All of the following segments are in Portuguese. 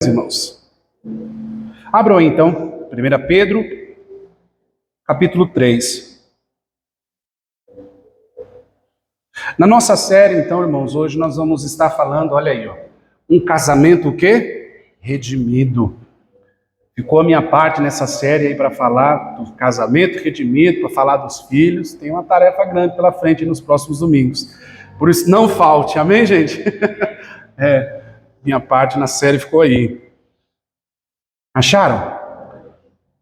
irmãos? Abram aí, então, 1 Pedro, capítulo 3. Na nossa série, então, irmãos, hoje nós vamos estar falando, olha aí, ó, um casamento o quê? Redimido. Ficou a minha parte nessa série aí para falar do casamento redimido, para falar dos filhos. Tem uma tarefa grande pela frente nos próximos domingos. Por isso, não falte, amém, gente? Minha parte na série ficou aí. Acharam?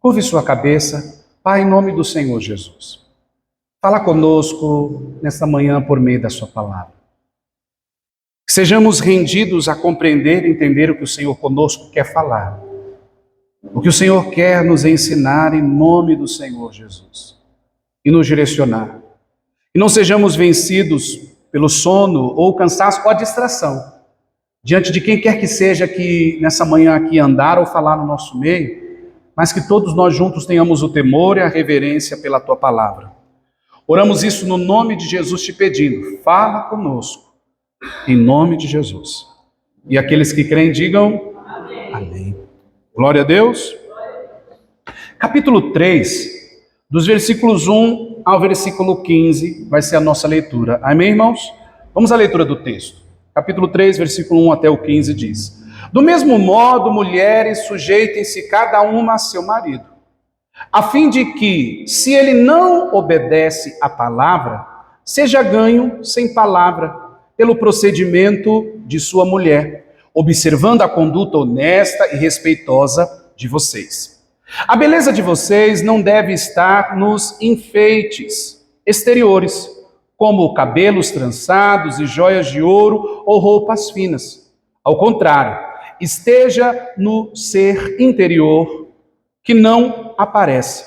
Curve sua cabeça. Pai, em nome do Senhor Jesus, fala conosco nesta manhã por meio da sua palavra. Que sejamos rendidos a compreender e entender o que o Senhor conosco quer falar. O que o Senhor quer nos ensinar em nome do Senhor Jesus. E nos direcionar. E não sejamos vencidos pelo sono ou cansaço ou a distração. Diante de quem quer que seja que nessa manhã aqui andar ou falar no nosso meio, mas que todos nós juntos tenhamos o temor e a reverência pela tua palavra. Oramos isso no nome de Jesus te pedindo, fala conosco, em nome de Jesus. E aqueles que creem digam amém. Amém. Glória a Deus. Capítulo 3, dos versículos 1 ao versículo 15, vai ser a nossa leitura. Amém, irmãos? Vamos à leitura do texto. Capítulo 3, versículo 1 até o 15 diz: Do mesmo modo, mulheres, sujeitem-se cada uma a seu marido, a fim de que, se ele não obedece à palavra, seja ganho sem palavra, pelo procedimento de sua mulher, observando a conduta honesta e respeitosa de vocês. A beleza de vocês não deve estar nos enfeites exteriores, como cabelos trançados e joias de ouro ou roupas finas. Ao contrário, esteja no ser interior que não aparece.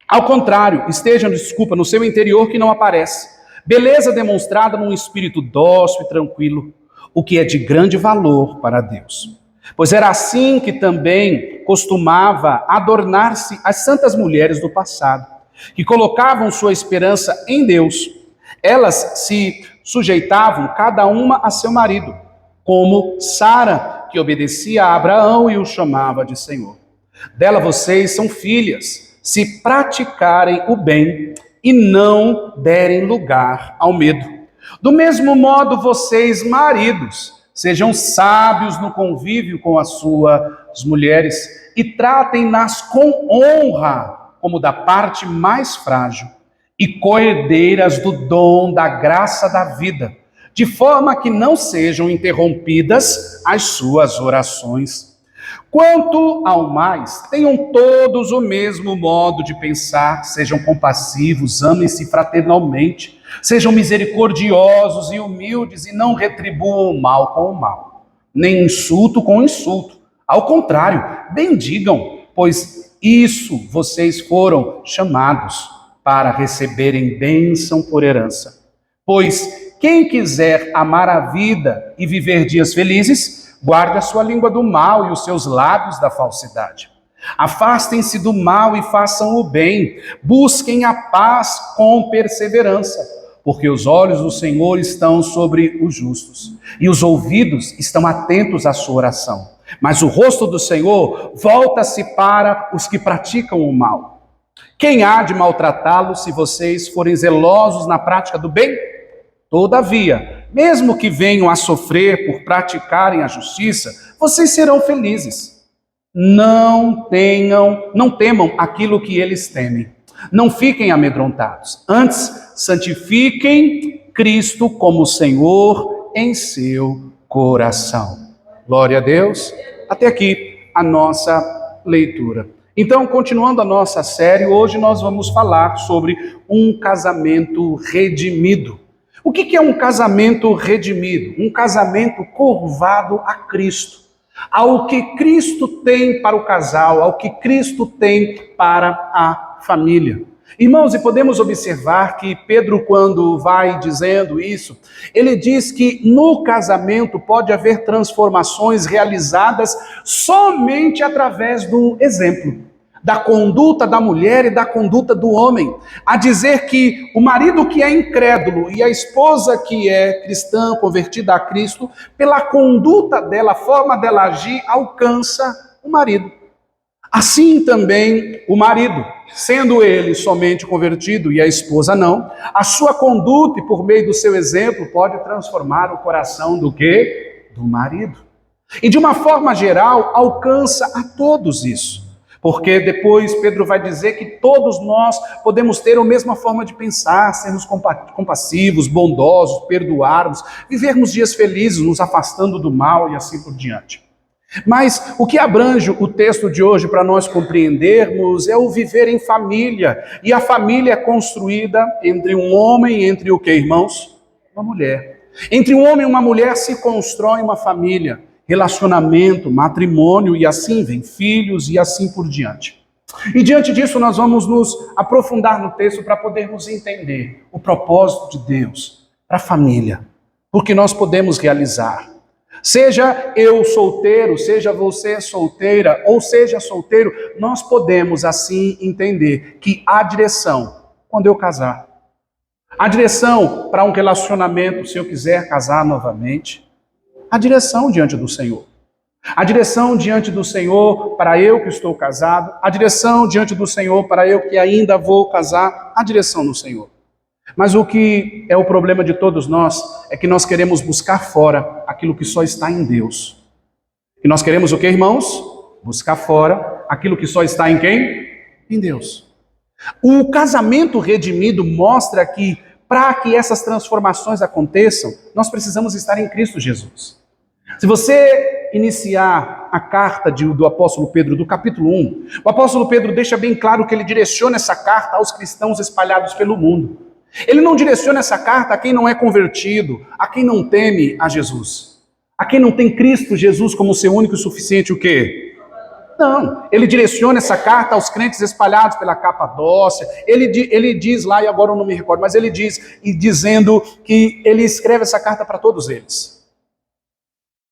Ao contrário, esteja, no seu interior que não aparece. Beleza demonstrada num espírito dócil e tranquilo, o que é de grande valor para Deus. Pois era assim que também costumava adornar-se as santas mulheres do passado, que colocavam sua esperança em Deus. Elas se sujeitavam cada uma a seu marido, como Sara, que obedecia a Abraão e o chamava de Senhor. Dela vocês são filhas, se praticarem o bem e não derem lugar ao medo. Do mesmo modo, vocês, maridos, sejam sábios no convívio com as suas mulheres e tratem-nas com honra, como da parte mais frágil, e coerdeiras do dom da graça da vida, de forma que não sejam interrompidas as suas orações. Quanto ao mais, tenham todos o mesmo modo de pensar, sejam compassivos, amem-se fraternalmente, sejam misericordiosos e humildes e não retribuam o mal com o mal, nem insulto com insulto. Ao contrário, bendigam, pois isso vocês foram chamados para receberem bênção por herança. Pois quem quiser amar a vida e viver dias felizes, guarde a sua língua do mal e os seus lábios da falsidade. Afastem-se do mal e façam o bem. Busquem a paz com perseverança, porque os olhos do Senhor estão sobre os justos e os ouvidos estão atentos à sua oração. Mas o rosto do Senhor volta-se para os que praticam o mal. Quem há de maltratá-los se vocês forem zelosos na prática do bem? Todavia, mesmo que venham a sofrer por praticarem a justiça, vocês serão felizes. Não temam aquilo que eles temem. Não fiquem amedrontados. Antes, santifiquem Cristo como Senhor em seu coração. Glória a Deus. Até aqui a nossa leitura. Então, continuando a nossa série, hoje nós vamos falar sobre um casamento redimido. O que é um casamento redimido? Um casamento curvado a Cristo, ao que Cristo tem para o casal, ao que Cristo tem para a família. Irmãos, e podemos observar que Pedro, quando vai dizendo isso, ele diz que no casamento pode haver transformações realizadas somente através do exemplo. da conduta da mulher e da conduta do homem, a dizer que o marido que é incrédulo e a esposa que é cristã, convertida a Cristo, pela conduta dela, a forma dela agir, alcança o marido. Assim também o marido, sendo ele somente convertido e a esposa não, a sua conduta e por meio do seu exemplo pode transformar o coração do quê? Do marido. E de uma forma geral alcança a todos isso. Porque depois Pedro vai dizer que todos nós podemos ter a mesma forma de pensar, sermos compassivos, bondosos, perdoarmos, vivermos dias felizes, nos afastando do mal e assim por diante. Mas o que abrange o texto de hoje para nós compreendermos é o viver em família. E a família é construída entre um homem e entre o que, irmãos? Uma mulher. Entre um homem e uma mulher se constrói uma família, relacionamento, matrimônio, e assim vem filhos e assim por diante. E diante disso nós vamos nos aprofundar no texto para podermos entender o propósito de Deus para a família, porque nós podemos realizar. Seja eu solteiro, seja você solteira, ou seja solteiro, nós podemos assim entender que há direção quando eu casar. Há direção para um relacionamento, se eu quiser casar novamente. Há direção diante do Senhor. Há direção diante do Senhor para eu que estou casado. Há direção diante do Senhor para eu que ainda vou casar. Há direção no Senhor. Mas o que é o problema de todos nós é que nós queremos buscar fora aquilo que só está em Deus. E nós queremos o que, irmãos? Buscar fora aquilo que só está em quem? Em Deus. O casamento redimido mostra que para que essas transformações aconteçam, nós precisamos estar em Cristo Jesus. Se você iniciar a carta do apóstolo Pedro, do capítulo 1, o apóstolo Pedro deixa bem claro que ele direciona essa carta aos cristãos espalhados pelo mundo. Ele não direciona essa carta a quem não é convertido, a quem não teme a Jesus, a quem não tem Cristo Jesus como seu único e suficiente o quê? Não, ele direciona essa carta aos crentes espalhados pela Capadócia. Ele diz lá, e agora eu não me recordo, mas ele diz, e dizendo que ele escreve essa carta para todos eles.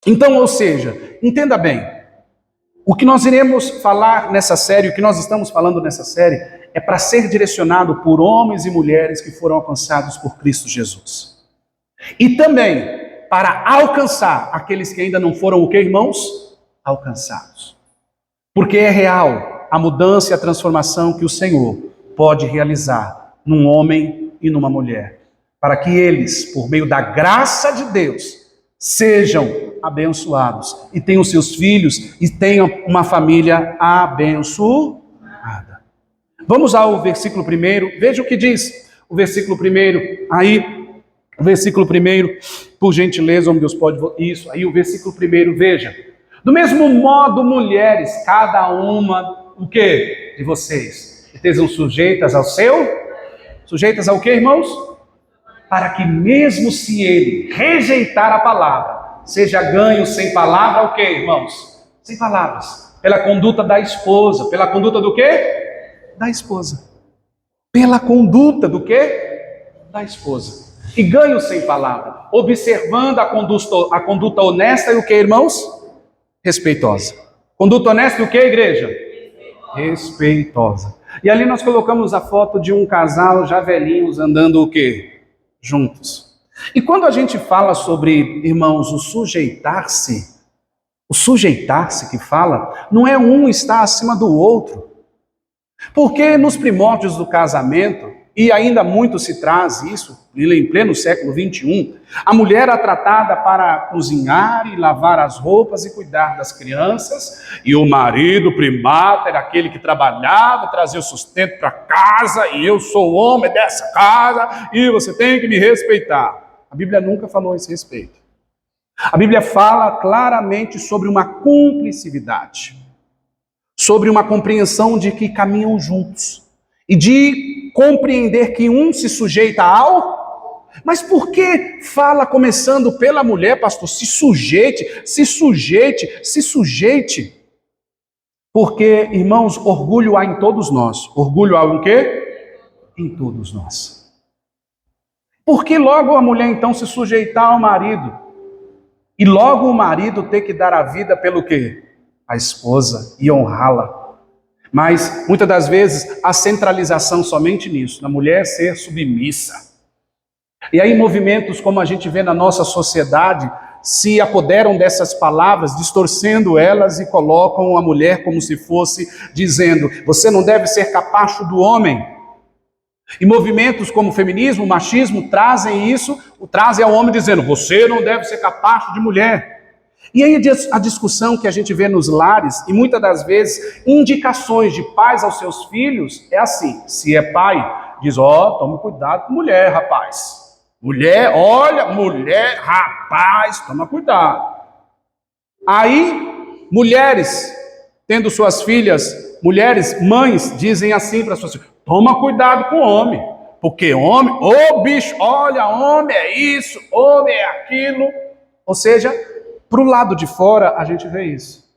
Então, ou seja, entenda bem, o que nós iremos falar nessa série, o que nós estamos falando nessa série, é para ser direcionado por homens e mulheres que foram alcançados por Cristo Jesus. E também para alcançar aqueles que ainda não foram o que, irmãos? Alcançados. Porque é real a mudança e a transformação que o Senhor pode realizar num homem e numa mulher. Para que eles, por meio da graça de Deus, sejam abençoados e tenham seus filhos e tenham uma família abençoada. Vamos ao versículo 1, veja o que diz o versículo 1, aí, o versículo 1, por gentileza, onde Deus pode, isso, aí o versículo 1, veja. Do mesmo modo, mulheres, cada uma, o que? De vocês, estejam sujeitas ao sujeitas ao que, irmãos? Para que mesmo se ele rejeitar a palavra, seja ganho sem palavra, o que, irmãos? Sem palavras, pela conduta da esposa, pela conduta do quê? Da esposa. Pela conduta do quê? Da esposa. E ganho sem palavra, observando a conduta honesta e o que, irmãos? Respeitosa. Conduta honesta e o que, igreja? Respeitosa. E ali nós colocamos a foto de um casal já velhinhos andando o quê? Juntos. E quando a gente fala sobre, irmãos, o sujeitar-se que fala, não é um estar acima do outro. Porque nos primórdios do casamento, e ainda muito se traz isso, em pleno século XXI, a mulher era tratada para cozinhar e lavar as roupas e cuidar das crianças, e o marido primata era aquele que trabalhava, trazia o sustento para casa, e eu sou o homem dessa casa, e você tem que me respeitar. A Bíblia nunca falou esse respeito. A Bíblia fala claramente sobre uma cumplicidade, sobre uma compreensão de que caminham juntos e de compreender que um se sujeita ao... Mas por que fala começando pela mulher, pastor? Se sujeite, se sujeite, se sujeite. Porque, irmãos, orgulho há em todos nós. Orgulho há em quê? Em todos nós. Por que logo a mulher então se sujeitar ao marido? E logo o marido ter que dar a vida pelo quê? A esposa e honrá-la. Mas, muitas das vezes, a centralização somente nisso, na mulher ser submissa. E aí movimentos como a gente vê na nossa sociedade se apoderam dessas palavras, distorcendo elas e colocam a mulher como se fosse dizendo: você não deve ser capacho do homem. E movimentos como o feminismo, o machismo trazem isso, trazem ao homem dizendo: você não deve ser capacho de mulher. E aí a discussão que a gente vê nos lares, e muitas das vezes indicações de pais aos seus filhos, é assim: se é pai, diz: ó, tome cuidado com mulher, rapaz. Mulher, olha, mulher, rapaz, toma cuidado. Aí, mulheres, tendo suas filhas, mulheres, mães, dizem assim para suas filhas: toma cuidado com o homem, porque homem, ô bicho, olha, homem é isso, homem é aquilo. Ou seja, para o lado de fora a gente vê isso.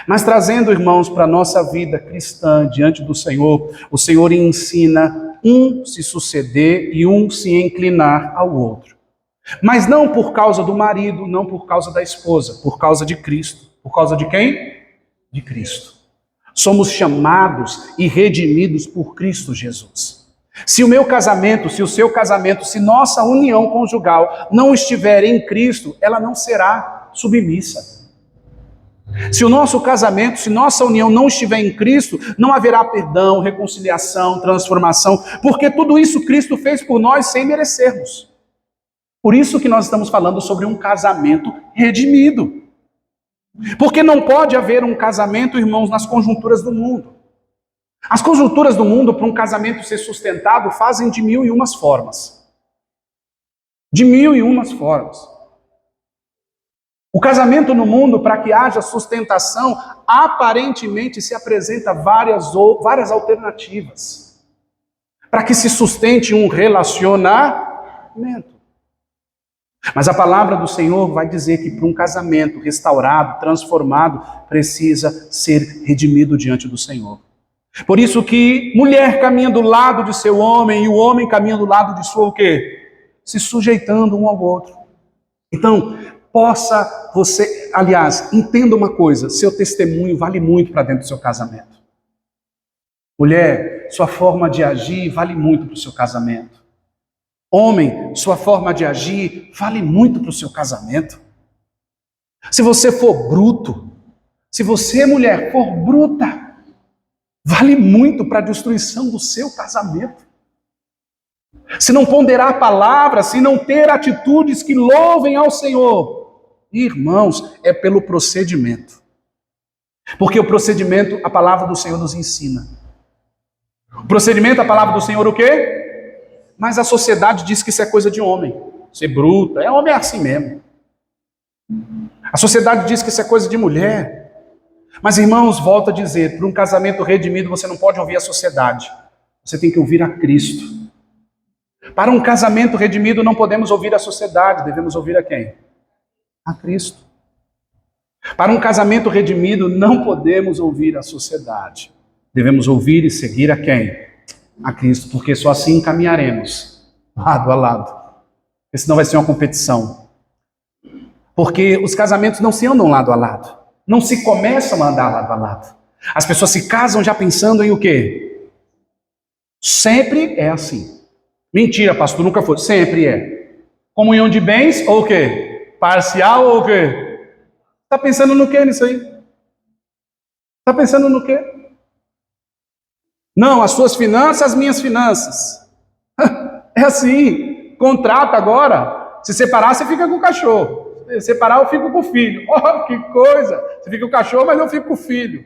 Mas trazendo, irmãos, para a nossa vida cristã diante do Senhor, o Senhor ensina um se suceder e um se inclinar ao outro. Mas não por causa do marido, não por causa da esposa, por causa de Cristo. Por causa de quem? De Cristo. Somos chamados e redimidos por Cristo Jesus. Se o meu casamento, se o seu casamento, se nossa união conjugal não estiver em Cristo, ela não será submissa. Se o nosso casamento, se nossa união não estiver em Cristo, não haverá perdão, reconciliação, transformação, porque tudo isso Cristo fez por nós sem merecermos. Por isso que nós estamos falando sobre um casamento redimido. Porque não pode haver um casamento, irmãos, nas conjunturas do mundo. As conjunturas do mundo, para um casamento ser sustentado, fazem de 1001 formas. De 1001 formas. O casamento no mundo, para que haja sustentação, aparentemente se apresenta várias alternativas. Para que se sustente um relacionamento. Mas a palavra do Senhor vai dizer que para um casamento restaurado, transformado, precisa ser redimido diante do Senhor. Por isso que mulher caminha do lado de seu homem e o homem caminha do lado de sua o quê? Se sujeitando um ao outro. Então, possa você, aliás, entenda uma coisa, seu testemunho vale muito para dentro do seu casamento. Mulher, sua forma de agir vale muito para o seu casamento. Homem, sua forma de agir vale muito para o seu casamento. Se você for bruto, se você, mulher, for bruta, vale muito para a destruição do seu casamento. Se não ponderar a palavra, se não ter atitudes que louvem ao Senhor, irmãos, é pelo procedimento. Porque o procedimento, a palavra do Senhor nos ensina. O procedimento, a palavra do Senhor, o quê? Mas a sociedade diz que isso é coisa de homem. Ser bruta, homem é assim mesmo. A sociedade diz que isso é coisa de mulher. Mas, irmãos, volto a dizer, para um casamento redimido você não pode ouvir a sociedade. Você tem que ouvir a Cristo. Para um casamento redimido não podemos ouvir a sociedade, devemos ouvir a quem? A Cristo. Para um casamento redimido não podemos ouvir a sociedade. Devemos ouvir e seguir a quem? A Cristo, porque só assim caminharemos lado a lado. Porque senão vai ser uma competição. Porque os casamentos não se andam lado a lado. Não se começam a andar lado a lado. As pessoas se casam já pensando em o quê? Sempre é assim. Mentira, pastor, nunca foi. Sempre é. Comunhão de bens ou o quê? Parcial ou o quê? Está pensando no quê nisso aí? Está pensando no quê? Não, as suas finanças, as minhas finanças. É assim. Contrato agora. Se separar, você fica com o cachorro. Se separar, eu fico com o filho. Oh, que coisa. Você fica com o cachorro, mas eu fico com o filho.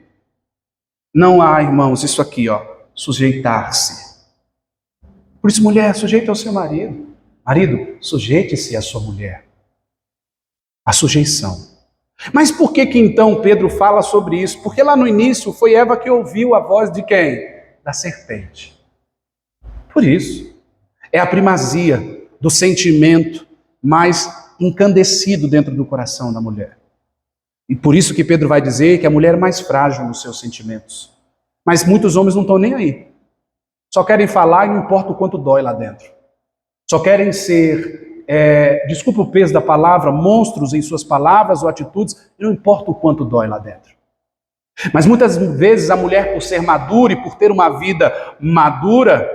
Não há, irmãos, isso aqui, ó. Sujeitar-se. Por isso, mulher, sujeite ao seu marido. Marido, sujeite-se à sua mulher. A sujeição. Mas por que então Pedro fala sobre isso? Porque lá no início foi Eva que ouviu a voz de quem? Da serpente. Por isso. É a primazia do sentimento mais encandecido dentro do coração da mulher. E por isso que Pedro vai dizer que a mulher é mais frágil nos seus sentimentos. Mas muitos homens não estão nem aí. Só querem falar e não importa o quanto dói lá dentro. Só querem ser, desculpa o peso da palavra, monstros em suas palavras ou atitudes, e não importa o quanto dói lá dentro. Mas muitas vezes a mulher, por ser madura e por ter uma vida madura,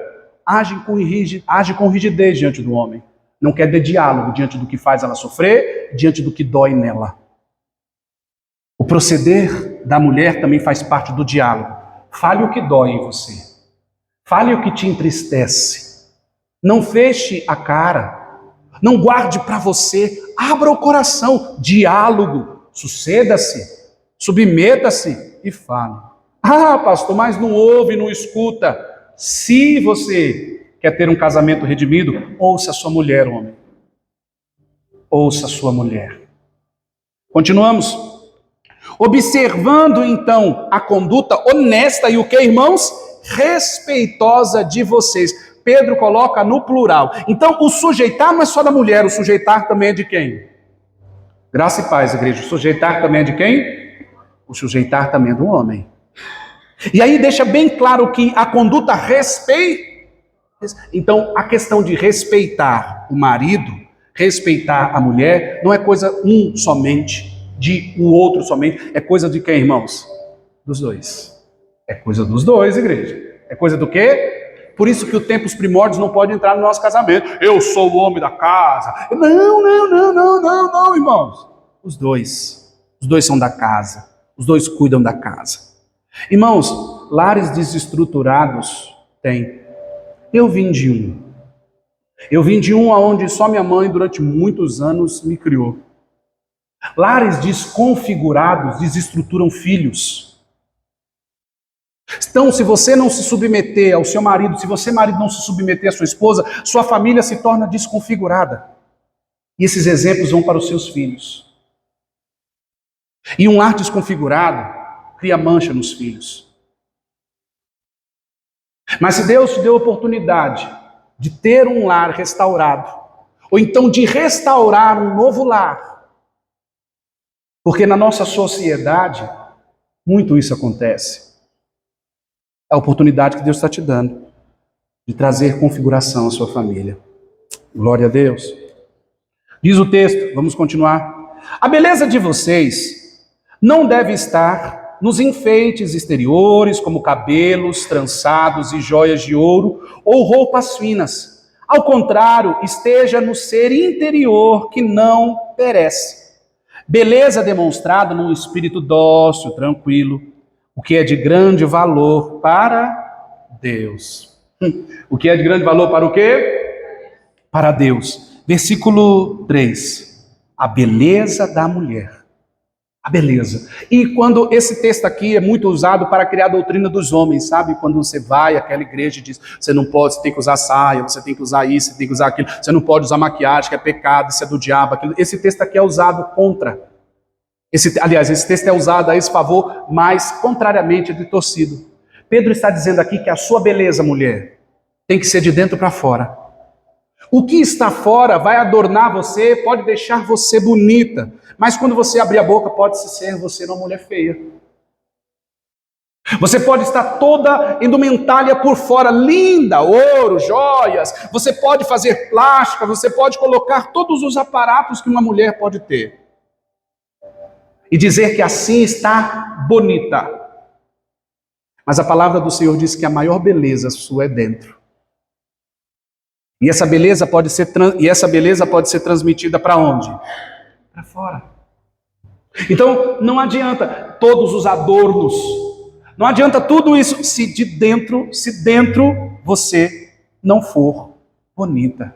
age com rigidez diante do homem. Não quer ter diálogo diante do que faz ela sofrer, diante do que dói nela. O proceder da mulher também faz parte do diálogo. Fale o que dói em você. Fale o que te entristece. Não feche a cara. Não guarde para você. Abra o coração. Diálogo. Suceda-se. Submeta-se e fale. Ah, pastor, mas não ouve, não escuta. Se você quer ter um casamento redimido, ouça a sua mulher, homem. Ouça a sua mulher. Continuamos. Observando, então, a conduta honesta e o que, irmãos? Respeitosa de vocês. Pedro coloca no plural. Então, o sujeitar não é só da mulher, o sujeitar também é de quem? Graça e paz, igreja. O sujeitar também é de quem? O sujeitar também é do homem. E aí deixa bem claro que a conduta respeita. Então, a questão de respeitar o marido, respeitar a mulher, não é coisa somente, de o outro somente. É coisa de quem, irmãos? Dos dois. É coisa dos dois, igreja. É coisa do quê? Por isso que o tempos primórdios não pode entrar no nosso casamento. Eu sou o homem da casa. Não, irmãos. Os dois. Os dois são da casa. Os dois cuidam da casa. Irmãos, lares desestruturados tem. Eu vim de um. Eu vim de um onde só minha mãe durante muitos anos me criou. Lares desconfigurados desestruturam filhos. Então, se você não se submeter ao seu marido, se você, marido, não se submeter à sua esposa, sua família se torna desconfigurada. E esses exemplos vão para os seus filhos. E um lar desconfigurado cria mancha nos filhos. Mas se Deus te deu a oportunidade de ter um lar restaurado, ou então de restaurar um novo lar, porque na nossa sociedade, muito isso acontece. É a oportunidade que Deus está te dando de trazer configuração à sua família. Glória a Deus. Diz o texto, vamos continuar. A beleza de vocês não deve estar nos enfeites exteriores, como cabelos trançados e joias de ouro ou roupas finas. Ao contrário, esteja no ser interior que não perece. Beleza demonstrada num espírito dócil, tranquilo, o que é de grande valor para Deus. O que é de grande valor para o quê? Para Deus. Versículo 3. A beleza da mulher. A beleza. E quando esse texto aqui é muito usado para criar a doutrina dos homens, sabe? Quando você vai àquela igreja e diz, você não pode, você tem que usar saia, você tem que usar isso, você tem que usar aquilo, você não pode usar maquiagem, que é pecado, isso é do diabo, aquilo. Esse texto aqui é usado contra. Esse texto é usado a esse favor, mas contrariamente é distorcido. Pedro está dizendo aqui que a sua beleza, mulher, tem que ser de dentro para fora. O que está fora vai adornar você, pode deixar você bonita, mas quando você abrir a boca, pode ser você uma mulher feia. Você pode estar toda indumentária por fora, linda, ouro, joias, você pode fazer plástica, você pode colocar todos os aparatos que uma mulher pode ter. E dizer que assim está bonita. Mas a palavra do Senhor diz que a maior beleza sua é dentro. E essa beleza pode ser transmitida para onde? Para fora. Então, não adianta todos os adornos. Não adianta tudo isso se dentro você não for bonita.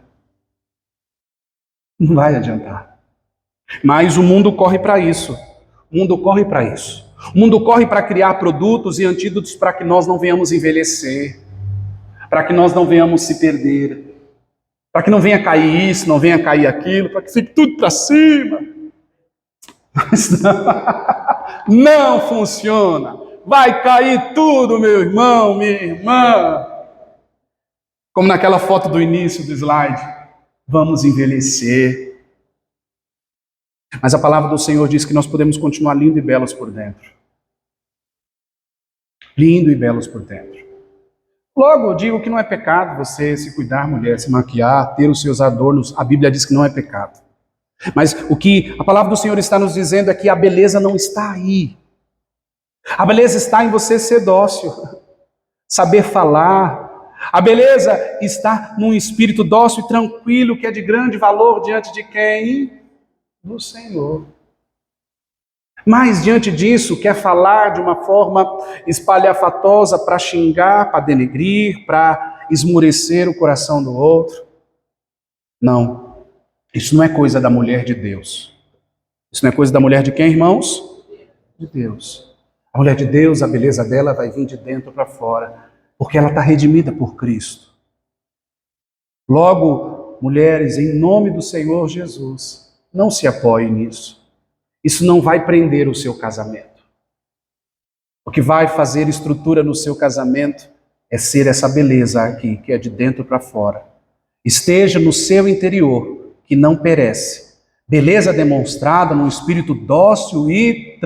Não vai adiantar. Mas o mundo corre para isso. O mundo corre para isso. O mundo corre para criar produtos e antídotos para que nós não venhamos envelhecer, para que nós não venhamos se perder, para que não venha cair isso, não venha cair aquilo, para que fique tudo para cima. Mas não funciona. Vai cair tudo, meu irmão, minha irmã. Como naquela foto do início do slide. Vamos envelhecer. Mas a palavra do Senhor diz que nós podemos continuar lindos e belos por dentro. Lindo e belos por dentro. Logo, eu digo que não é pecado você se cuidar, mulher, se maquiar, ter os seus adornos. A Bíblia diz que não é pecado. Mas o que a palavra do Senhor está nos dizendo é que a beleza não está aí. A beleza está em você ser dócil, saber falar. A beleza está num espírito dócil e tranquilo, que é de grande valor diante de quem? Do Senhor. Mas diante disso, quer falar de uma forma espalhafatosa para xingar, para denegrir, para esmurecer o coração do outro? Não. Isso não é coisa da mulher de Deus. Isso não é coisa da mulher de quem, irmãos? De Deus. A mulher de Deus, a beleza dela vai vir de dentro para fora, porque ela está redimida por Cristo. Logo, mulheres, em nome do Senhor Jesus, não se apoiem nisso. Isso não vai prender o seu casamento. O que vai fazer estrutura no seu casamento é ser essa beleza aqui, que é de dentro para fora. Esteja no seu interior, que não perece. Beleza demonstrada num espírito dócil e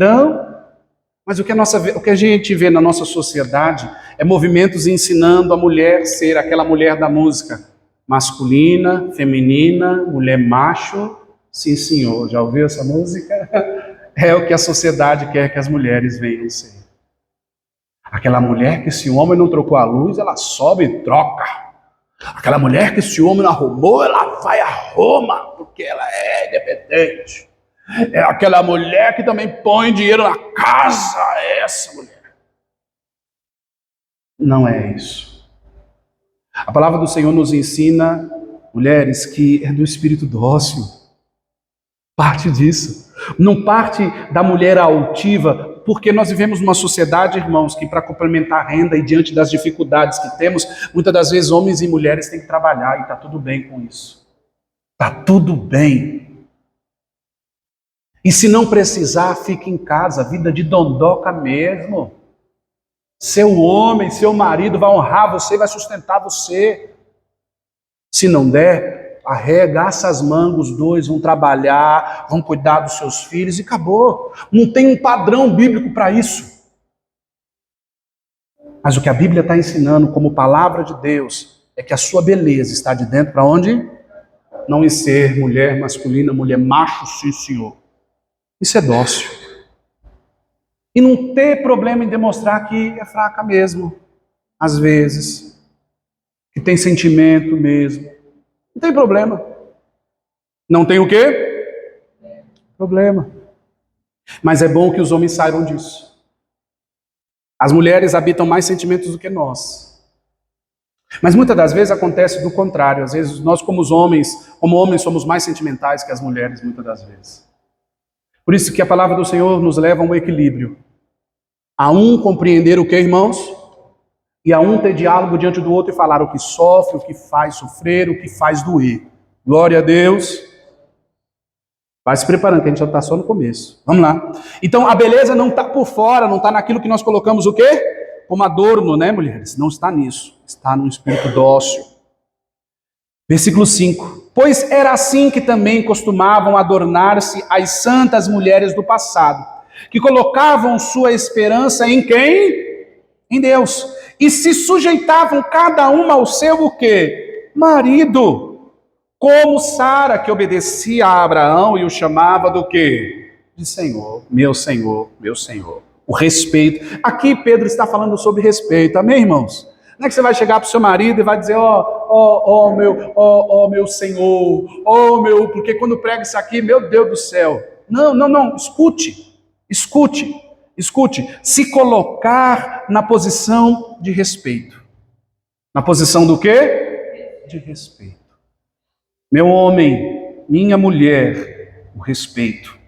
Mas o que a gente vê na nossa sociedade é movimentos ensinando a mulher ser aquela mulher da música. Masculina, feminina, mulher macho. Sim, senhor. Já ouviu essa música? É o que a sociedade quer que as mulheres venham ser. Aquela mulher que se o homem não trocou a luz, ela sobe e troca. Aquela mulher que se o homem não arrumou, ela vai a Roma, porque ela é independente. É aquela mulher que também põe dinheiro na casa, é essa mulher. Não é isso. A palavra do Senhor nos ensina, mulheres, que é do espírito dócil. Parte disso. Não parte da mulher altiva, porque nós vivemos numa sociedade, irmãos, que para complementar a renda e diante das dificuldades que temos, muitas das vezes homens e mulheres têm que trabalhar e está tudo bem com isso. Está tudo bem. E se não precisar, fique em casa, vida de dondoca mesmo. Seu homem, seu marido vai honrar você, vai sustentar você. Se não der, arregaça as mangas, os dois vão trabalhar, vão cuidar dos seus filhos e acabou. Não tem um padrão bíblico para isso. Mas o que a Bíblia está ensinando como palavra de Deus é que a sua beleza está de dentro para onde? Não em ser mulher masculina, mulher macho, sim senhor. Isso é dócil. E não ter problema em demonstrar que é fraca mesmo, às vezes. Que tem sentimento mesmo. Não tem problema. Não tem o quê? Problema. Mas é bom que os homens saibam disso. As mulheres habitam mais sentimentos do que nós. Mas muitas das vezes acontece do contrário. Às vezes nós como homens somos mais sentimentais que as mulheres, muitas das vezes. Por isso que a palavra do Senhor nos leva a um equilíbrio. A um compreender o que, irmãos? E a um ter diálogo diante do outro e falar o que sofre, o que faz sofrer, o que faz doer. Glória a Deus. Vai se preparando, que a gente já está só no começo. Vamos lá. Então a beleza não está por fora, não está naquilo que nós colocamos o quê? Como adorno, né, mulheres? Não está nisso. Está no espírito dócil. Versículo 5. Pois era assim que também costumavam adornar-se as santas mulheres do passado, que colocavam sua esperança em quem? Em Deus. E se sujeitavam cada uma ao seu o quê? Marido. Como Sara, que obedecia a Abraão e o chamava do quê? De Senhor, meu Senhor, meu Senhor. O respeito. Aqui Pedro está falando sobre respeito. Amém, irmãos? Não é que você vai chegar para o seu marido e vai dizer, meu Senhor, porque quando prega isso aqui, meu Deus do céu. Não, escute. Se colocar na posição de respeito. Na posição do quê? De respeito. Meu homem, minha mulher, o respeito.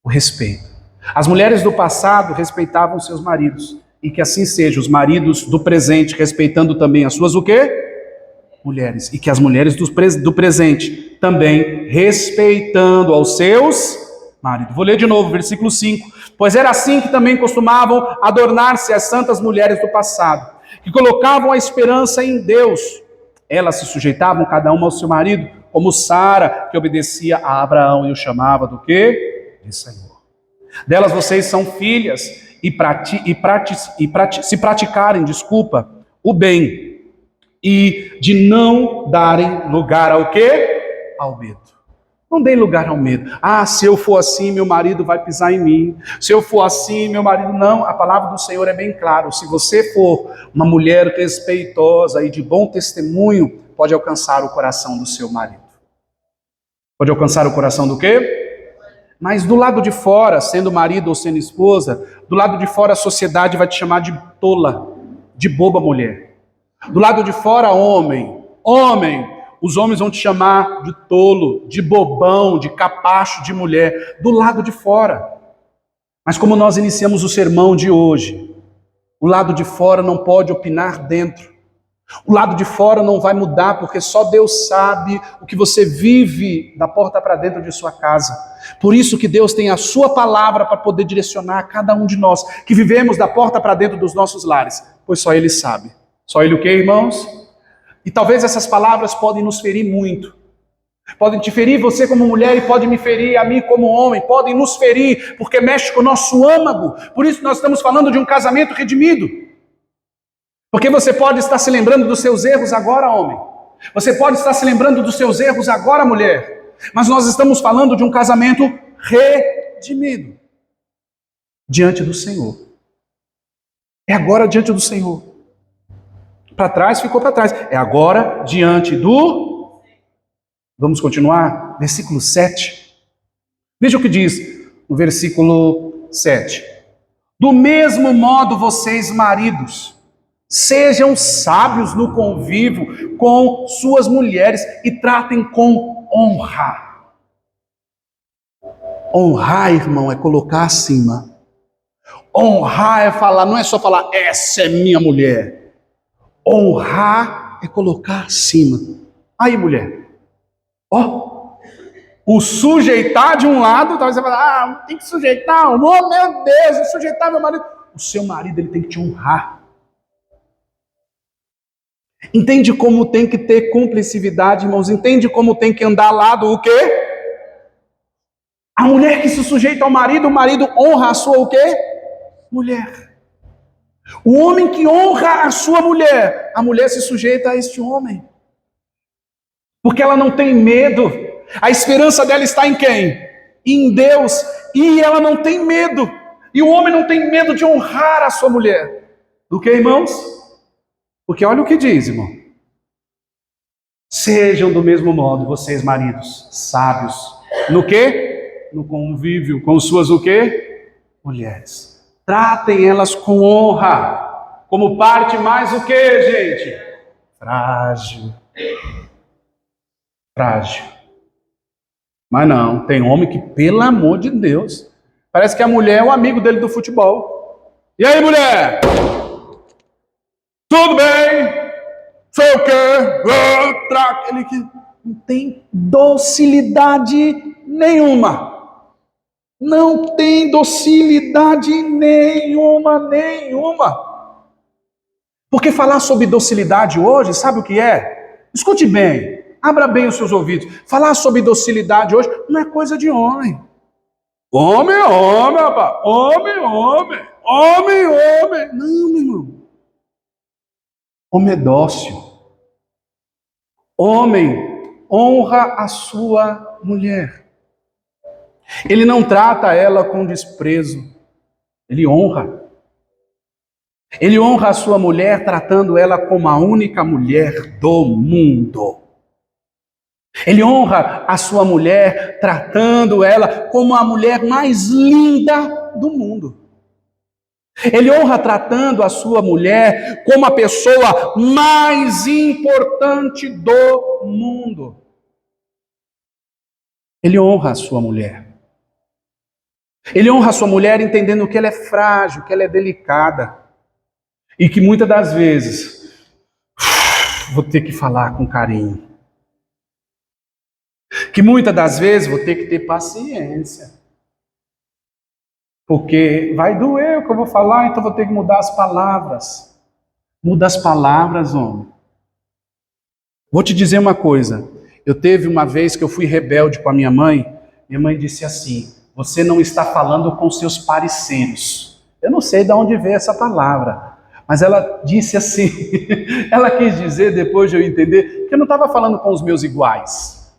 O respeito. As mulheres do passado respeitavam seus maridos. E que assim seja, os maridos do presente respeitando também as suas o quê? Mulheres. E que as mulheres do presente também respeitando aos seus maridos. Vou ler de novo, versículo 5. Pois era assim que também costumavam adornar-se as santas mulheres do passado, que colocavam a esperança em Deus. Elas se sujeitavam cada uma ao seu marido, como Sara, que obedecia a Abraão e o chamava do quê? De Senhor. Delas vocês são filhas, se praticarem, o bem, e de não darem lugar ao quê? Ao medo. Não dê lugar ao medo. Ah, se eu for assim, meu marido vai pisar em mim. Se eu for assim, meu marido... Não, a palavra do Senhor é bem clara. Se você for uma mulher respeitosa e de bom testemunho, pode alcançar o coração do seu marido. Pode alcançar o coração do quê? Mas do lado de fora, sendo marido ou sendo esposa, do lado de fora a sociedade vai te chamar de tola, de boba mulher. Do lado de fora, homem, os homens vão te chamar de tolo, de bobão, de capacho de mulher, do lado de fora. Mas como nós iniciamos o sermão de hoje, o lado de fora não pode opinar dentro. O lado de fora não vai mudar, porque só Deus sabe o que você vive da porta para dentro de sua casa. Por isso que Deus tem a sua palavra para poder direcionar a cada um de nós, que vivemos da porta para dentro dos nossos lares, pois só Ele sabe. Só Ele o quê, irmãos? E talvez essas palavras podem nos ferir muito. Podem te ferir você como mulher e podem me ferir a mim como homem. Podem nos ferir porque mexe com o nosso âmago. Por isso nós estamos falando de um casamento redimido. Porque você pode estar se lembrando dos seus erros agora, homem. Você pode estar se lembrando dos seus erros agora, mulher. Mas nós estamos falando de um casamento redimido. Diante do Senhor. É agora diante do Senhor. Para trás, ficou para trás. É agora diante do... Vamos continuar? Versículo 7. Veja o que diz no versículo 7. Do mesmo modo, vocês, maridos, sejam sábios no convívio com suas mulheres e tratem com honra. Honrar, irmão, é colocar acima. Honrar é falar, não é só falar, essa é minha mulher. Honrar é colocar acima. Aí, mulher, ó, o sujeitar de um lado, talvez você fale, tem que sujeitar, oh meu Deus, vou sujeitar meu marido. O seu marido, ele tem que te honrar. Entende como tem que ter cumplicidade, irmãos? Entende como tem que andar ao lado o quê? A mulher que se sujeita ao marido, o marido honra a sua o quê? Mulher. O homem que honra a sua mulher, a mulher se sujeita a este homem. Porque ela não tem medo. A esperança dela está em quem? Em Deus. E ela não tem medo. E o homem não tem medo de honrar a sua mulher. Do que, irmãos? Porque olha o que diz, irmão. Sejam do mesmo modo, vocês maridos, sábios. No quê? No convívio com suas o quê? Mulheres. Tratem elas com honra. Como parte mais o quê, gente? Frágil. Frágil. Mas não, tem homem que, pelo amor de Deus, parece que a mulher é o amigo dele do futebol. E aí, mulher? Tudo bem? Sei o quê? Ele que não tem docilidade nenhuma. Não tem docilidade nenhuma. Porque falar sobre docilidade hoje, sabe o que é? Escute bem, abra bem os seus ouvidos. Falar sobre docilidade hoje não é coisa de homem. Homem, rapaz. Homem. Não, meu irmão. Homem é dócil. Homem honra a sua mulher. Ele não trata ela com desprezo. Ele honra. Ele honra a sua mulher tratando ela como a única mulher do mundo. Ele honra a sua mulher tratando ela como a mulher mais linda do mundo. Ele honra tratando a sua mulher como a pessoa mais importante do mundo. Ele honra a sua mulher. Ele honra a sua mulher entendendo que ela é frágil, que ela é delicada. E que muitas das vezes, vou ter que falar com carinho. Que muitas das vezes vou ter que ter paciência. Porque vai doer o que eu vou falar, então vou ter que mudar as palavras. Muda as palavras, homem. Vou te dizer uma coisa. Eu teve uma vez que eu fui rebelde com a minha mãe disse assim, você não está falando com seus parceiros. Eu não sei de onde veio essa palavra, mas ela disse assim, ela quis dizer, depois de eu entender, que eu não estava falando com os meus iguais.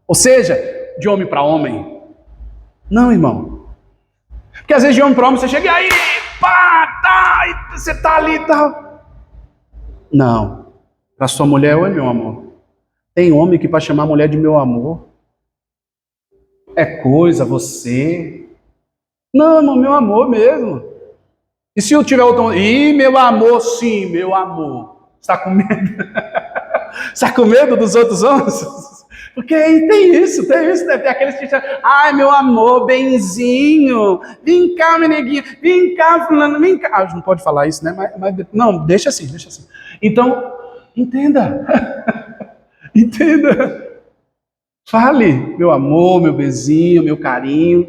Ou seja, de homem para homem. Não, irmão. Porque às vezes de homem para homem você chega e aí, pá, tá, e você tá ali e tal. Não. Para sua mulher, oi meu amor. Tem homem que para chamar a mulher de meu amor é coisa, você. Não, irmão, meu amor mesmo. E se eu tiver outro... Ih, meu amor, sim, meu amor. Está com medo? Está com medo dos outros homens? Porque tem isso, né? Tem aqueles que dizem, ai, meu amor, benzinho, vem cá, meneguinha, vem cá, fulano, vem cá. Ah, não pode falar isso, né? Mas não, deixa assim. Então, entenda. Entenda. Fale, meu amor, meu beijinho, meu carinho.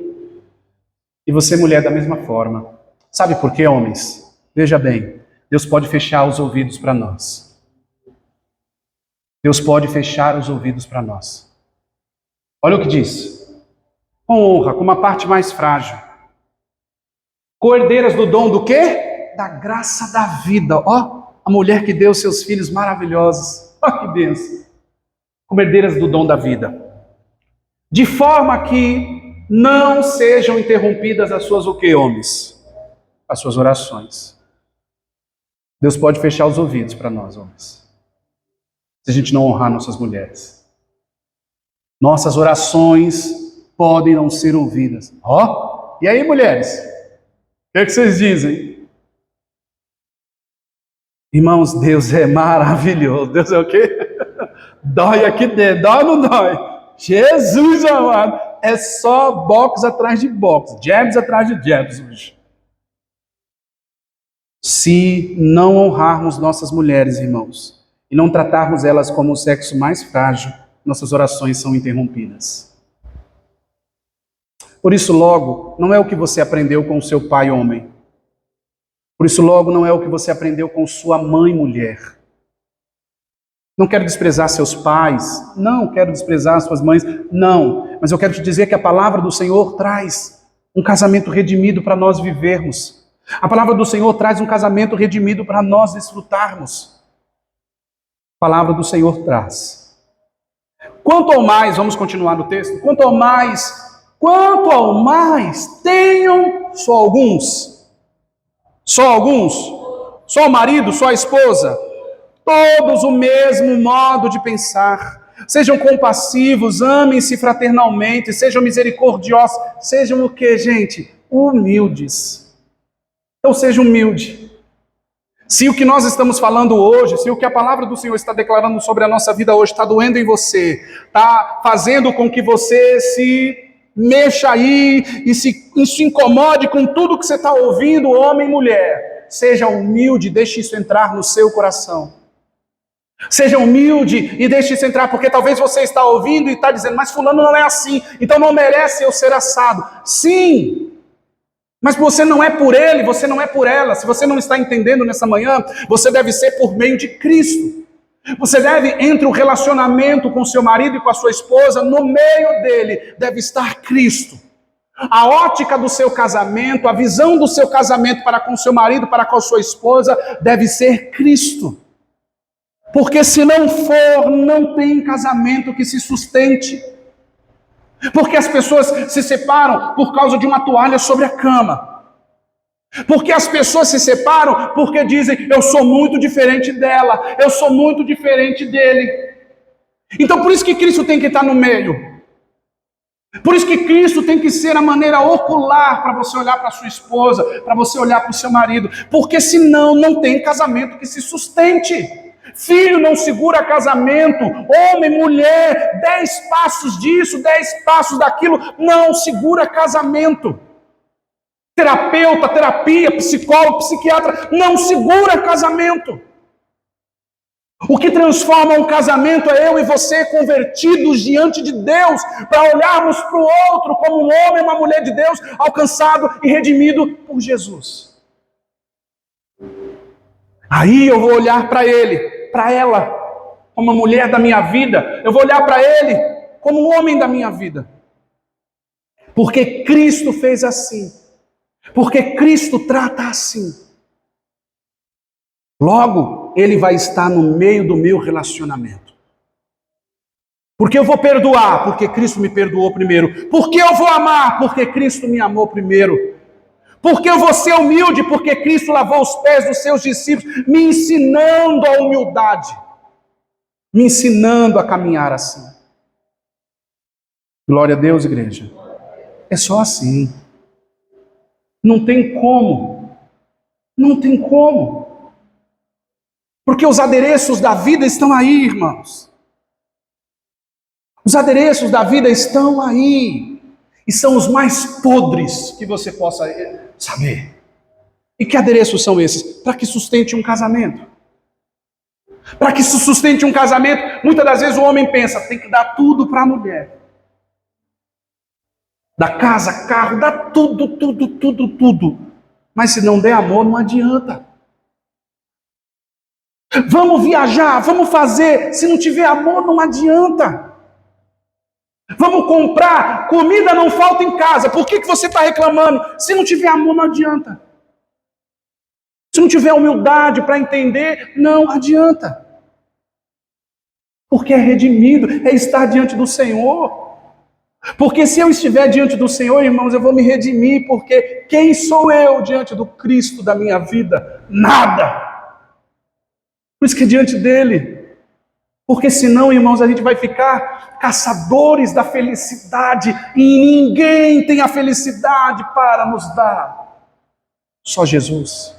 E você, mulher, da mesma forma. Sabe por quê, homens? Veja bem, Deus pode fechar os ouvidos para nós. Deus pode fechar os ouvidos para nós. Olha o que diz. Com honra, com uma parte mais frágil. Co-herdeiras do dom do quê? Da graça da vida. Ó, a mulher que deu seus filhos maravilhosos. Ó, que bênção. Como herdeiras do dom da vida. De forma que não sejam interrompidas as suas o quê, homens? As suas orações. Deus pode fechar os ouvidos para nós, homens. Se a gente não honrar nossas mulheres. Nossas orações podem não ser ouvidas. Ó, e aí, mulheres? O que vocês dizem? Irmãos, Deus é maravilhoso. Deus é o quê? Dói aqui dentro. Dói ou não dói? Jesus amado. É só box atrás de box. Jabs atrás de jabs hoje. Se não honrarmos nossas mulheres, irmãos, e não tratarmos elas como o sexo mais frágil, nossas orações são interrompidas. Por isso, logo, não é o que você aprendeu com o seu pai homem. Por isso, logo, não é o que você aprendeu com sua mãe mulher. Não quero desprezar seus pais, não quero desprezar suas mães, não. Mas eu quero te dizer que a palavra do Senhor traz um casamento redimido para nós vivermos. A palavra do Senhor traz um casamento redimido para nós desfrutarmos. A palavra do Senhor traz. Quanto ao mais, vamos continuar no texto, quanto ao mais, tenham só alguns, só o marido, só a esposa, todos o mesmo modo de pensar. Sejam compassivos, amem-se fraternalmente, sejam misericordiosos, sejam o que, gente? Humildes. Então seja humilde. Se o que nós estamos falando hoje, se o que a palavra do Senhor está declarando sobre a nossa vida hoje está doendo em você, está fazendo com que você se mexa aí e se incomode com tudo que você está ouvindo, homem e mulher, seja humilde, deixe isso entrar no seu coração. Seja humilde e deixe isso entrar, porque talvez você está ouvindo e está dizendo, mas fulano não é assim, então não merece eu ser assado. Sim, mas você não é por ele, você não é por ela. Se você não está entendendo nessa manhã, você deve ser por meio de Cristo. Você deve, entre o relacionamento com seu marido e com a sua esposa, no meio dele deve estar Cristo. A ótica do seu casamento, a visão do seu casamento para com seu marido, para com a sua esposa, deve ser Cristo. Porque se não for, não tem casamento que se sustente. Porque as pessoas se separam por causa de uma toalha sobre a cama. Porque as pessoas se separam porque dizem, eu sou muito diferente dela, eu sou muito diferente dele. Então por isso que Cristo tem que estar no meio. Por isso que Cristo tem que ser a maneira ocular para você olhar para a sua esposa, para você olhar para o seu marido. Porque senão não tem casamento que se sustente. Filho não segura casamento, homem, mulher, 10 passos disso, 10 passos daquilo, não segura casamento. Terapeuta, terapia, psicólogo, psiquiatra, não segura casamento. O que transforma um casamento é eu e você convertidos diante de Deus, para olharmos para o outro como um homem e uma mulher de Deus, alcançado e redimido por Jesus. Aí eu vou olhar para ele, para ela, como a mulher da minha vida, eu vou olhar para ele como o homem da minha vida. Porque Cristo fez assim. Porque Cristo trata assim. Logo, ele vai estar no meio do meu relacionamento. Porque eu vou perdoar, porque Cristo me perdoou primeiro. Porque eu vou amar, porque Cristo me amou primeiro. Porque eu vou ser humilde, porque Cristo lavou os pés dos seus discípulos, me ensinando a humildade, me ensinando a caminhar assim. Glória a Deus, igreja. É só assim. Não tem como. Não tem como. Porque os adereços da vida estão aí, irmãos. Os adereços da vida estão aí. E são os mais podres que você possa saber. E que adereços são esses? Para que sustente um casamento. Para que se sustente um casamento, muitas das vezes o homem pensa, tem que dar tudo para a mulher. Dá casa, carro, dá tudo, tudo, tudo, tudo. Mas se não der amor, não adianta. Vamos viajar, vamos fazer. Se não tiver amor, não adianta. Vamos comprar, comida não falta em casa. Por que você está reclamando? Se não tiver amor, não adianta. Se não tiver humildade para entender, não adianta. Porque é redimido, é estar diante do Senhor. Porque se eu estiver diante do Senhor, irmãos, eu vou me redimir, porque quem sou eu diante do Cristo da minha vida? Nada. Por isso que é diante dele. Porque senão, irmãos, a gente vai ficar caçadores da felicidade e ninguém tem a felicidade para nos dar. Só Jesus.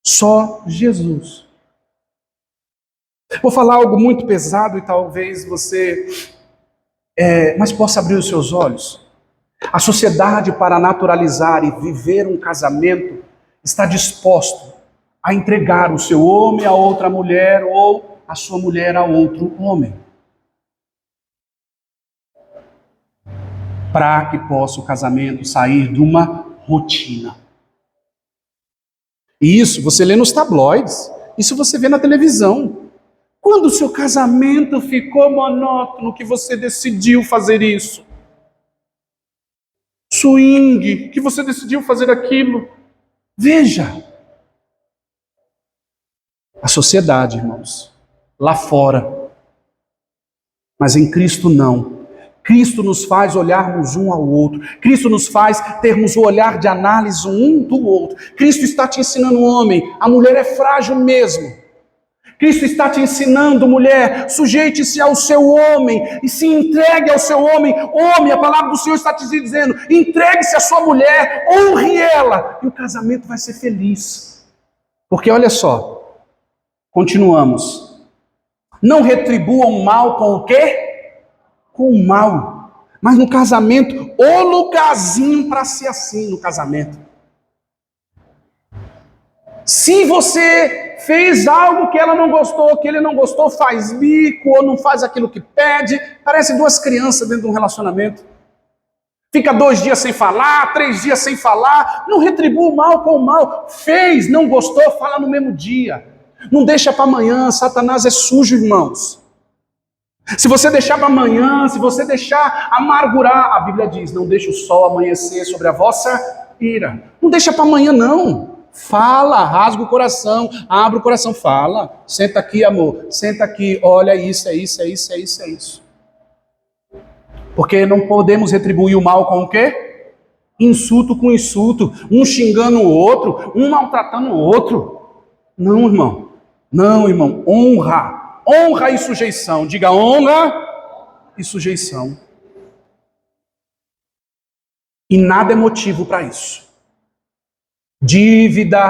Só Jesus. Vou falar algo muito pesado e talvez você... mas possa abrir os seus olhos. A sociedade, para naturalizar e viver um casamento, está disposto a entregar o seu homem a outra mulher ou a sua mulher a outro homem. Para que possa o casamento sair de uma rotina. E isso você lê nos tabloides, isso você vê na televisão. Quando o seu casamento ficou monótono, que você decidiu fazer isso. Swing, que você decidiu fazer aquilo. Veja. A sociedade, irmãos, lá fora. Mas em Cristo não. Cristo nos faz olharmos um ao outro. Cristo nos faz termos o olhar de análise um do outro. Cristo está te ensinando, homem, a mulher é frágil mesmo. Cristo está te ensinando, mulher, sujeite-se ao seu homem e se entregue ao seu homem. Homem, a palavra do Senhor está te dizendo, entregue-se à sua mulher, honre ela, e o casamento vai ser feliz. Porque olha só, continuamos. Não retribuam o mal com o quê? Com o mal. Mas no casamento, o lugarzinho para ser assim no casamento. Se você fez algo que ela não gostou, que ele não gostou, faz bico ou não faz aquilo que pede, parece duas crianças dentro de um relacionamento. Fica 2 dias sem falar, 3 dias sem falar, não retribua o mal com o mal. Fez, não gostou, fala no mesmo dia. Não deixa para amanhã, Satanás é sujo, irmãos. Se você deixar para amanhã, se você deixar amargurar, a Bíblia diz, não deixe o sol amanhecer sobre a vossa ira. Não deixa para amanhã não. Fala, rasga o coração, abre o coração, fala. Senta aqui, amor, senta aqui, olha isso, é isso, é isso, é isso, é isso. Porque não podemos retribuir o mal com o quê? Insulto com insulto, um xingando o outro, um maltratando o outro. Não, irmão. Não, irmão. Honra. Honra e sujeição. Diga honra e sujeição. E nada é motivo para isso. Dívida,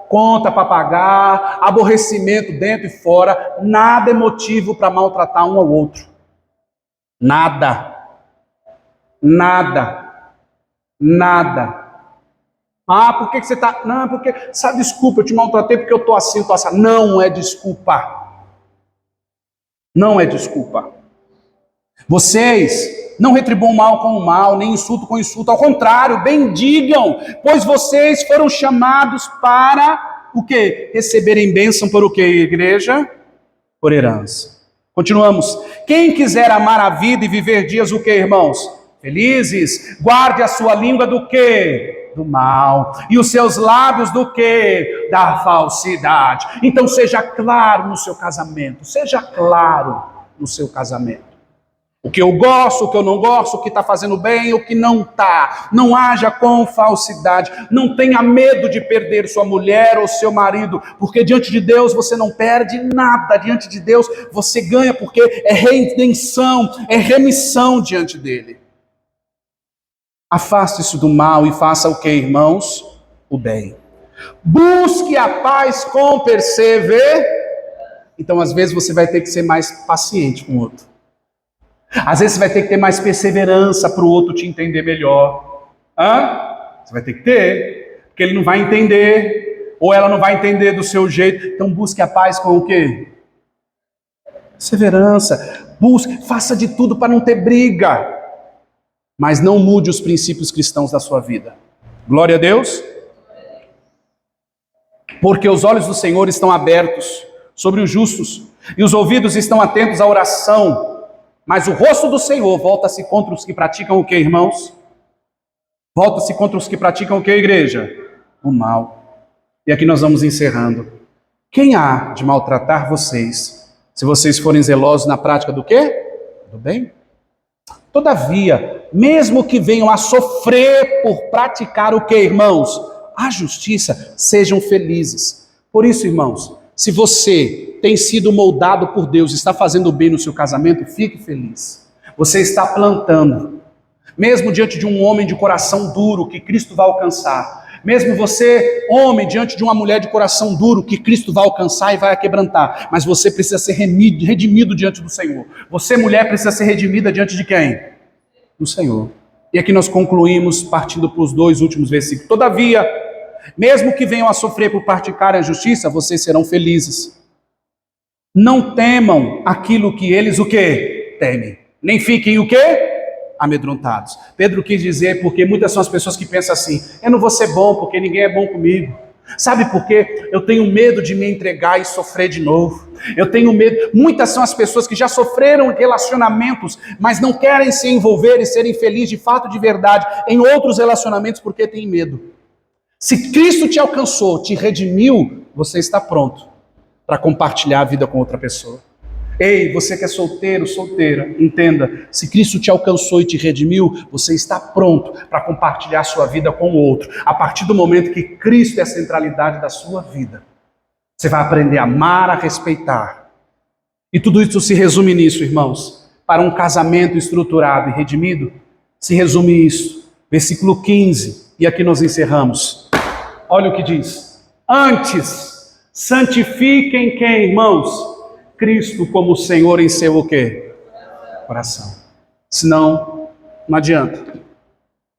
conta para pagar, aborrecimento dentro e fora, nada é motivo para maltratar um ao outro. Nada. Nada. Nada. Ah, por que você está... Não, porque... Sabe, desculpa, eu te maltratei porque eu estou assim, estou assim. Não é desculpa. Não é desculpa. Vocês não retribuam mal com o mal, nem insulto com insulto. Ao contrário, bendigam, pois vocês foram chamados para o quê? Receberem bênção por o quê, igreja? Por herança. Continuamos. Quem quiser amar a vida e viver dias o quê, irmãos? Felizes. Guarde a sua língua do quê? Do mal. E os seus lábios do quê? Da falsidade. Então seja claro no seu casamento. Seja claro. no seu casamento. O que eu gosto, o que eu não gosto, o que está fazendo bem, o que não está. Não haja com falsidade. Não tenha medo de perder sua mulher ou seu marido, porque diante de Deus você não perde nada. Diante de Deus você ganha, porque é redenção, é remissão diante dele. Afaste-se do mal e faça o que, irmãos? O bem. Busque a paz com perseverança. Então, às vezes, você vai ter que ser mais paciente com o outro. Às vezes, você vai ter que ter mais perseverança para o outro te entender melhor. Você vai ter que ter, porque ele não vai entender, ou ela não vai entender do seu jeito. Então, busque a paz com o quê? Perseverança. Busque, faça de tudo para não ter briga. Mas não mude os princípios cristãos da sua vida. Glória a Deus. Porque os olhos do Senhor estão abertos sobre os justos, e os ouvidos estão atentos à oração, mas o rosto do Senhor volta-se contra os que praticam o que, irmãos? Volta-se contra os que praticam o que, igreja? O mal. E aqui nós vamos encerrando. Quem há de maltratar vocês, se vocês forem zelosos na prática do quê? Do bem? Todavia, mesmo que venham a sofrer por praticar o que, irmãos? A justiça, sejam felizes. Por isso, irmãos, se você tem sido moldado por Deus, está fazendo bem no seu casamento, fique feliz. Você está plantando. Mesmo diante de um homem de coração duro que Cristo vai alcançar. Mesmo você, homem, diante de uma mulher de coração duro que Cristo vai alcançar e vai quebrantar. Mas você precisa ser redimido diante do Senhor. Você, mulher, precisa ser redimida diante de quem? Do Senhor. E aqui nós concluímos partindo para os 2 últimos versículos. Todavia, mesmo que venham a sofrer por praticarem a justiça, vocês serão felizes. Não temam aquilo que eles o quê? Temem. Nem fiquem o quê? Amedrontados. Pedro quis dizer, porque muitas são as pessoas que pensam assim, eu não vou ser bom porque ninguém é bom comigo. Sabe por quê? Eu tenho medo de me entregar e sofrer de novo. Eu tenho medo. Muitas são as pessoas que já sofreram relacionamentos, mas não querem se envolver e serem felizes de fato, de verdade, em outros relacionamentos porque têm medo. Se Cristo te alcançou, te redimiu, você está pronto para compartilhar a vida com outra pessoa. Ei, você que é solteiro, solteira, entenda, se Cristo te alcançou e te redimiu, você está pronto para compartilhar a sua vida com o outro. A partir do momento que Cristo é a centralidade da sua vida, você vai aprender a amar, a respeitar. E tudo isso se resume nisso, irmãos. Para um casamento estruturado e redimido, se resume isso. Versículo 15, e aqui nós encerramos. Olha o que diz. Antes, santifiquem quem, irmãos? Cristo como Senhor em seu o quê? Coração. Senão, não adianta.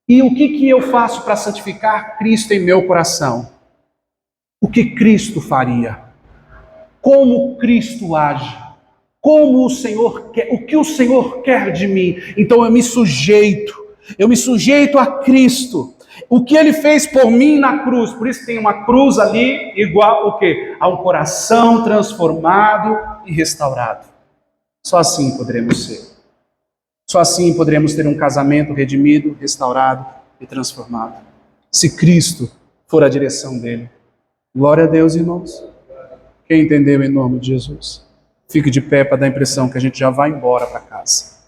E o que eu faço para santificar Cristo em meu coração? O que Cristo faria? Como Cristo age? Como o Senhor quer? O que o Senhor quer de mim? Então eu me sujeito a Cristo. O que Ele fez por mim na cruz. Por isso tem uma cruz ali igual o quê? A um coração transformado e restaurado. Só assim poderemos ser. Só assim poderemos ter um casamento redimido, restaurado e transformado. Se Cristo for a direção dele. Glória a Deus, irmãos. Quem entendeu em nome de Jesus? Fique de pé para dar a impressão que a gente já vai embora para casa.